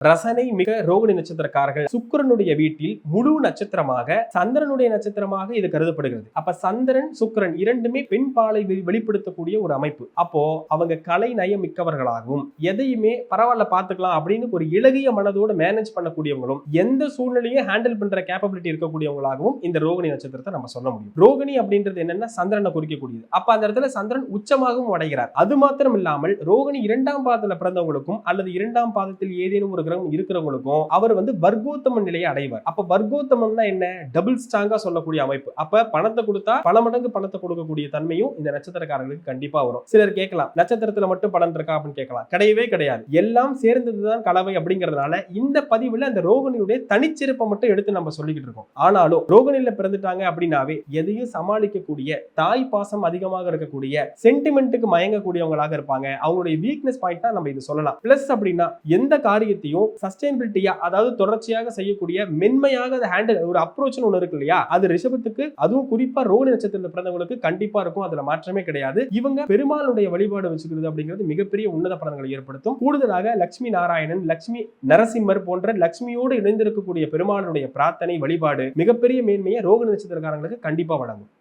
ரசனை மிக ரோகிணி நட்சத்திரக்காரர்கள் சுக்கிரனுடைய வீட்டில் முழு நட்சத்திரமாக சந்திரனுடைய நட்சத்திரமாக இது கருதப்படுகிறது. அப்ப சந்திரன் சுக்கிரன் இரண்டுமே பெண் பாலை வெளிப்படுத்தக்கூடிய ஒரு அமைப்பு. அப்போ அவங்க கலை நயம் மிக்கவர்களாகவும் எதையுமே பரவாயில்ல பாத்துக்கலாம் அப்படின்னு ஒரு இலகிய மனதோடு மேனேஜ் பண்ணக்கூடியவங்களும் எந்த சூழ்நிலையும் ஹேண்டில் பண்ற கேப்பபிலிட்டி இருக்கக்கூடியவங்களாகவும் இந்த ரோகிணி நட்சத்திரத்தை நம்ம சொல்ல முடியும். ரோகிணி அப்படின்றது என்னன்னா சந்திரனை குறிக்கக்கூடியது. அப்ப அந்த இடத்துல சந்திரன் உச்சமாகவும் அடைகிறார். அது மாத்திரம் இல்லாமல் ரோகிணி இரண்டாம் பாதத்துல பிறந்தவங்களுக்கும் அல்லது இரண்டாம் பாதத்தில் ஏதேனும் ஒரு இருக்கிறவங்களுக்கும் அவர் வர்க்கோத்தம நிலையை அடைவார். அப்ப வர்க்கோத்தமம்னா என்ன? டபுள் ஸ்ட்ராங்கா சொல்லக்கூடிய அமைப்பு. அப்ப பணத்தை கொடுத்தா பல மடங்கு பணத்தை கொடுக்கக்கூடிய தன்மையும் இந்த நட்சத்திரக்காரர்களுக்கு கண்டிப்பா வரும். சிலர் கேட்கலாம், நட்சத்திரத்துல மட்டும் பலன் இருக்கா அப்படின்னு கேட்கலாம். கிடையவே கிடையாது. எல்லாம் சேர்ந்ததுதான் கலவை அப்படிங்கிறதுனால இந்த பதிவுல அந்த ரோகிணியுடைய தனிச்சிறப்பை மட்டும் எடுத்து நம்ம சொல்லிக்கிட்டு இருக்கோம். ஆனாலும் ரோகிணியில பிறந்துட்டாங்க அப்படின்னாவே எதையும் சமாளிக்கக்கூடிய, தாய் பாசம் அதிகமாக இருக்கக்கூடிய, சென்டிமெண்ட்டுக்கு மயங்கக்கூடியவங்களாக இருப்பாங்க. அவங்களுடைய வீக்னஸ் பாயிண்ட் நம்ம இது சொல்லலாம். பிளஸ் அப்படின்னா எந்த காரியத்தையும் சஸ்டைனபிலிட்டியா, அதாவது தொடர்ச்சியாக செய்யக்கூடிய மென்மையாக அதை ஹேண்டில் ஒரு அப்ரோச்னு ஒன்று இருக்கு இல்லையா, அது ரிஷபத்துக்கு, அதுவும் குறிப்பா ரோகிணி நட்சத்திரத்தில் பிறந்தவங்களுக்கு கண்டிப்பா இருக்கும். அதுல மாற்றமே கிடையாது. இவங்க பெருமாளுடைய வழிபாடு வச்சுக்கிறது அப்படிங்கிறது மிகப்பெரிய உன்னத பலன்களை ஏற்படுத்தும். கூடுதலாக லட்சுமி நாராயணன், லட்சுமி நரசிம்மர் போன்ற லட்சுமியோடு இணைந்திருக்கக்கூடிய பெருமாளுடைய பிரார்த்தனை வழிபாடு மிகப்பெரிய மேன்மையை ரோகிணி நட்சத்திரக்காரங்களுக்கு கண்டிப்பா வழங்கும்.